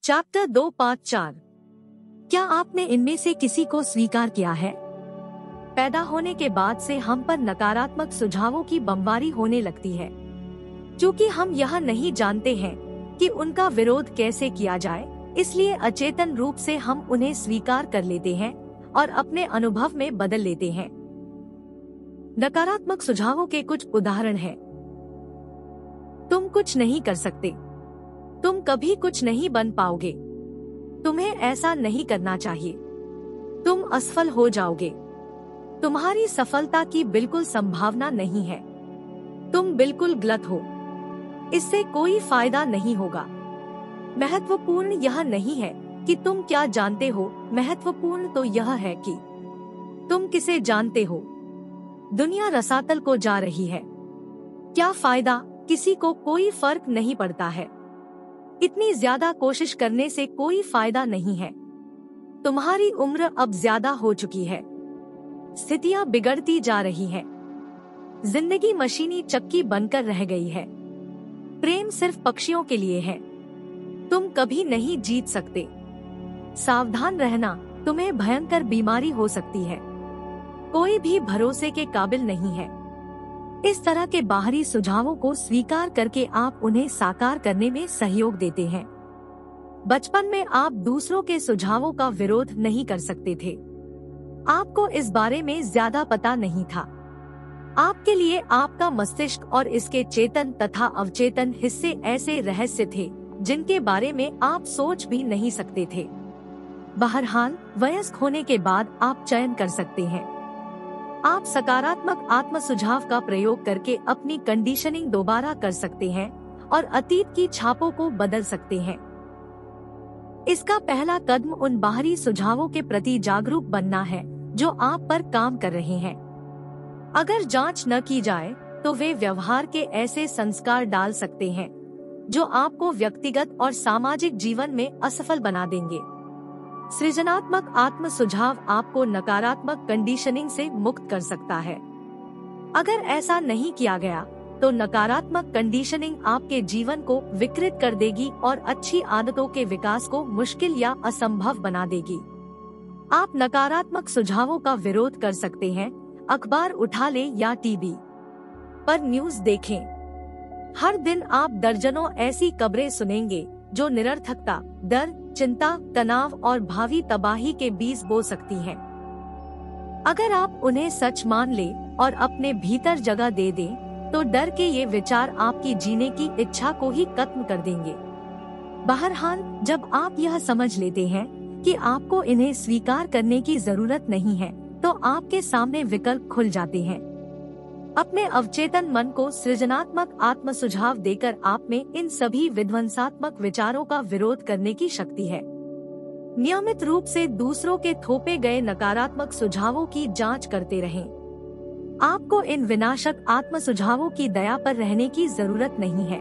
Chapter 254। क्या आपने इनमें से किसी को स्वीकार किया है? पैदा होने के बाद से हम पर नकारात्मक सुझावों की बमबारी होने लगती है, क्योंकि हम यह नहीं जानते हैं कि उनका विरोध कैसे किया जाए, इसलिए अचेतन रूप से हम उन्हें स्वीकार कर लेते हैं और अपने अनुभव में बदल लेते हैं। नकारात्मक सुझावों के कुछ उदाहरण हैं। तुम कुछ नहीं कर सकते, तुम कभी कुछ नहीं बन पाओगे, तुम्हें ऐसा नहीं करना चाहिए, तुम असफल हो जाओगे, तुम्हारी सफलता की बिल्कुल संभावना नहीं है, तुम बिल्कुल गलत हो, इससे कोई फायदा नहीं होगा। महत्वपूर्ण यह नहीं है कि तुम क्या जानते हो, महत्वपूर्ण तो यह है कि तुम किसे जानते हो। दुनिया रसातल को जा रही है, क्या फायदा, किसी को कोई फर्क नहीं पड़ता है। इतनी ज्यादा कोशिश करने से कोई फायदा नहीं है। तुम्हारी उम्र अब ज्यादा हो चुकी है, स्थितियां बिगड़ती जा रही हैं। जिंदगी मशीनी चक्की बनकर रह गई है। प्रेम सिर्फ पक्षियों के लिए है, तुम कभी नहीं जीत सकते। सावधान रहना, तुम्हें भयंकर बीमारी हो सकती है, कोई भी भरोसे के काबिल नहीं है। इस तरह के बाहरी सुझावों को स्वीकार करके आप उन्हें साकार करने में सहयोग देते हैं। बचपन में आप दूसरों के सुझावों का विरोध नहीं कर सकते थे, आपको इस बारे में ज्यादा पता नहीं था। आपके लिए आपका मस्तिष्क और इसके चेतन तथा अवचेतन हिस्से ऐसे रहस्य थे जिनके बारे में आप सोच भी नहीं सकते थे। बहरहाल, वयस्क होने के बाद आप चयन कर सकते हैं। आप सकारात्मक आत्म सुझाव का प्रयोग करके अपनी कंडीशनिंग दोबारा कर सकते हैं और अतीत की छापों को बदल सकते हैं। इसका पहला कदम उन बाहरी सुझावों के प्रति जागरूक बनना है जो आप पर काम कर रहे हैं। अगर जांच न की जाए तो वे व्यवहार के ऐसे संस्कार डाल सकते हैं जो आपको व्यक्तिगत और सामाजिक जीवन में असफल बना देंगे। सृजनात्मक आत्म सुझाव आपको नकारात्मक कंडीशनिंग से मुक्त कर सकता है। अगर ऐसा नहीं किया गया तो नकारात्मक कंडीशनिंग आपके जीवन को विकृत कर देगी और अच्छी आदतों के विकास को मुश्किल या असंभव बना देगी। आप नकारात्मक सुझावों का विरोध कर सकते हैं, अखबार उठा लें या टीवी पर न्यूज देखें। हर दिन आप दर्जनों ऐसी खबरें सुनेंगे जो निरर्थकता, डर, चिंता, तनाव और भावी तबाही के बीज बो सकती हैं। अगर आप उन्हें सच मान लें और अपने भीतर जगह दे दें, तो डर के ये विचार आपकी जीने की इच्छा को ही खत्म कर देंगे। बहरहाल, जब आप यह समझ लेते हैं कि आपको इन्हें स्वीकार करने की जरूरत नहीं है, तो आपके सामने विकल्प खुल जाते हैं। अपने अवचेतन मन को सृजनात्मक आत्म सुझाव देकर आप में इन सभी विध्वंसात्मक विचारों का विरोध करने की शक्ति है। नियमित रूप से दूसरों के थोपे गए नकारात्मक सुझावों की जांच करते रहें। आपको इन विनाशक आत्म सुझावों की दया पर रहने की जरूरत नहीं है।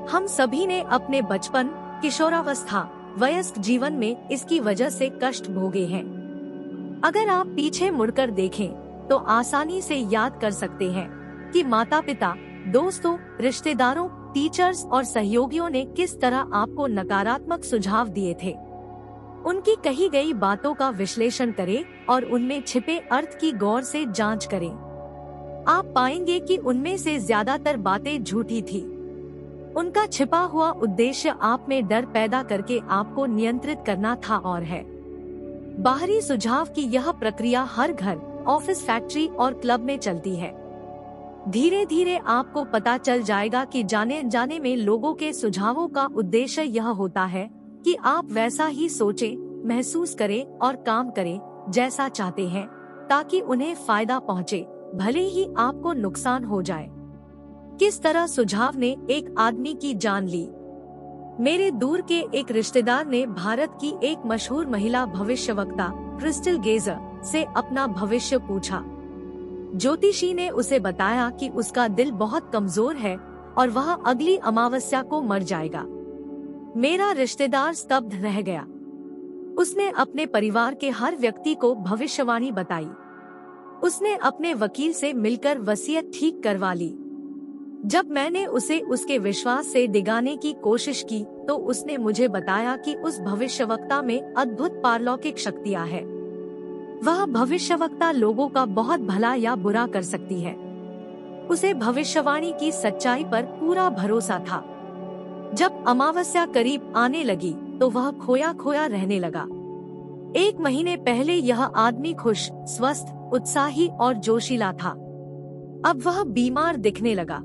हम सभी ने अपने बचपन, किशोरावस्था, वयस्क जीवन में इसकी वजह से कष्ट भोगे हैं। अगर आप पीछे मुड़कर देखें तो आसानी से याद कर सकते हैं कि माता-पिता, दोस्तों, रिश्तेदारों, टीचर्स और सहयोगियों ने किस तरह आपको नकारात्मक सुझाव दिए थे। उनकी कही गई बातों का विश्लेषण करें और उनमें छिपे अर्थ की गौर से जांच करें। आप पाएंगे कि उनमें से ज्यादातर बातें झूठी थी। उनका छिपा हुआ उद्देश्य आप में डर पैदा करके आपको नियंत्रित करना था और है। बाहरी सुझाव की यह प्रक्रिया हर घर, ऑफिस, फैक्ट्री और क्लब में चलती है। धीरे धीरे आपको पता चल जाएगा कि जाने जाने में लोगों के सुझावों का उद्देश्य यह होता है कि आप वैसा ही सोचें, महसूस करें और काम करें जैसा चाहते हैं, ताकि उन्हें फायदा पहुंचे, भले ही आपको नुकसान हो जाए। किस तरह सुझाव ने एक आदमी की जान ली। मेरे दूर के एक रिश्तेदार ने भारत की एक मशहूर महिला भविष्यवक्ता क्रिस्टल गेजर से अपना भविष्य पूछा। ज्योतिषी ने उसे बताया कि उसका दिल बहुत कमजोर है और वह अगली अमावस्या को मर जाएगा। मेरा रिश्तेदार स्तब्ध रह गया। उसने अपने परिवार के हर व्यक्ति को भविष्यवाणी बताई। उसने अपने वकील से मिलकर वसीयत ठीक करवा ली। जब मैंने उसे उसके विश्वास से डिगाने की कोशिश की तो उसने मुझे बताया कि उस भविष्यवक्ता में अद्भुत पारलौकिक शक्तियां हैं। वह भविष्यवक्ता लोगों का बहुत भला या बुरा कर सकती है। उसे भविष्यवाणी की सच्चाई पर पूरा भरोसा था। जब अमावस्या करीब आने लगी तो वह खोया खोया रहने लगा। 1 महीने पहले यह आदमी खुश, स्वस्थ, उत्साही और जोशीला था। अब वह बीमार दिखने लगा।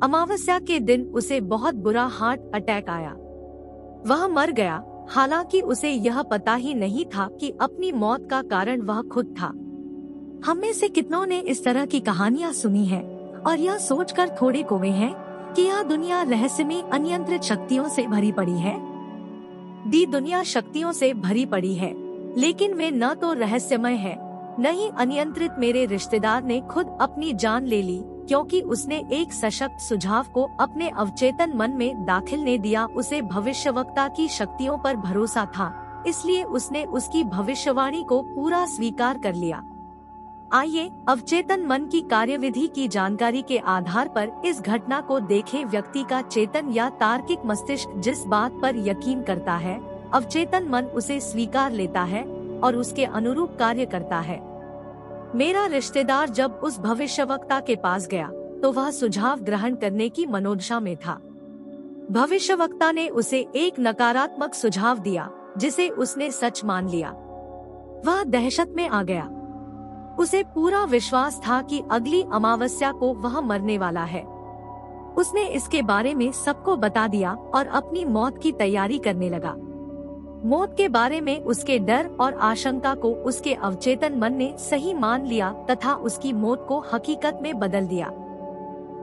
अमावस्या के दिन उसे बहुत बुरा हार्ट अटैक आया। वह मर गया, हालांकि उसे यह पता ही नहीं था कि अपनी मौत का कारण वह खुद था। हम में से कितनों ने इस तरह की कहानियां सुनी हैं और यह सोचकर थोड़े खोए हैं कि यह दुनिया रहस्यमय अनियंत्रित शक्तियों से भरी पड़ी है। दुनिया शक्तियों से भरी पड़ी है, लेकिन वे न तो रहस्यमय है, न ही अनियंत्रित। मेरे रिश्तेदार ने खुद अपनी जान ले ली क्योंकि उसने एक सशक्त सुझाव को अपने अवचेतन मन में दाखिल ने दिया। उसे भविष्यवक्ता की शक्तियों पर भरोसा था, इसलिए उसने उसकी भविष्यवाणी को पूरा स्वीकार कर लिया। आइए अवचेतन मन की कार्यविधि की जानकारी के आधार पर इस घटना को देखें। व्यक्ति का चेतन या तार्किक मस्तिष्क जिस बात पर यकीन करता है, अवचेतन मन उसे स्वीकार लेता है और उसके अनुरूप कार्य करता है। मेरा रिश्तेदार जब उस भविष्यवक्ता के पास गया तो वह सुझाव ग्रहण करने की मनोदशा में था। भविष्यवक्ता ने उसे एक नकारात्मक सुझाव दिया जिसे उसने सच मान लिया। वह दहशत में आ गया। उसे पूरा विश्वास था कि अगली अमावस्या को वह मरने वाला है। उसने इसके बारे में सबको बता दिया और अपनी मौत की तैयारी करने लगा। मौत के बारे में उसके डर और आशंका को उसके अवचेतन मन ने सही मान लिया तथा उसकी मौत को हकीकत में बदल दिया।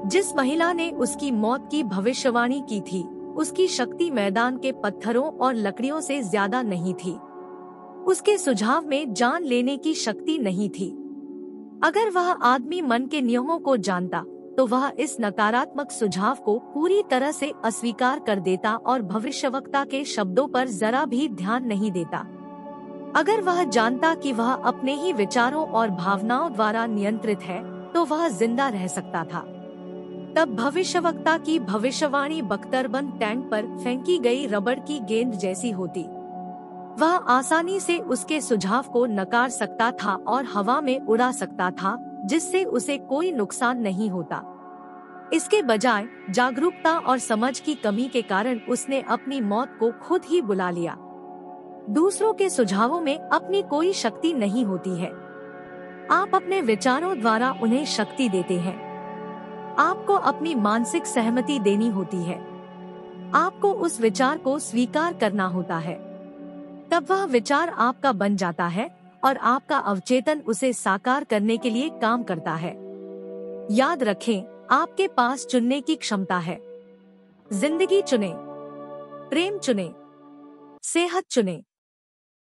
जिस महिला ने उसकी मौत की भविष्यवाणी की थी, उसकी शक्ति मैदान के पत्थरों और लकड़ियों से ज्यादा नहीं थी। उसके सुझाव में जान लेने की शक्ति नहीं थी। अगर वह आदमी मन के नियमों को जानता तो वह इस नकारात्मक सुझाव को पूरी तरह से अस्वीकार कर देता और भविष्यवक्ता के शब्दों पर जरा भी ध्यान नहीं देता। अगर वह जानता कि वह अपने ही विचारों और भावनाओं द्वारा नियंत्रित है तो वह जिंदा रह सकता था। तब भविष्यवक्ता की भविष्यवाणी बख्तरबंद टैंक पर फेंकी गई रबड़ की गेंद जैसी होती। वह आसानी से उसके सुझाव को नकार सकता था और हवा में उड़ा सकता था, जिससे उसे कोई नुकसान नहीं होता। इसके बजाय जागरूकता और समझ की कमी के कारण उसने अपनी मौत को खुद ही बुला लिया। दूसरों के सुझावों में अपनी कोई शक्ति नहीं होती है। आप अपने विचारों द्वारा उन्हें शक्ति देते हैं। आपको अपनी मानसिक सहमति देनी होती है। आपको उस विचार को स्वीकार करना होता है। तब वह विचार आपका बन जाता है और आपका अवचेतन उसे साकार करने के लिए काम करता है। याद रखें, आपके पास चुनने की क्षमता है। जिंदगी चुने, प्रेम चुने, सेहत चुने,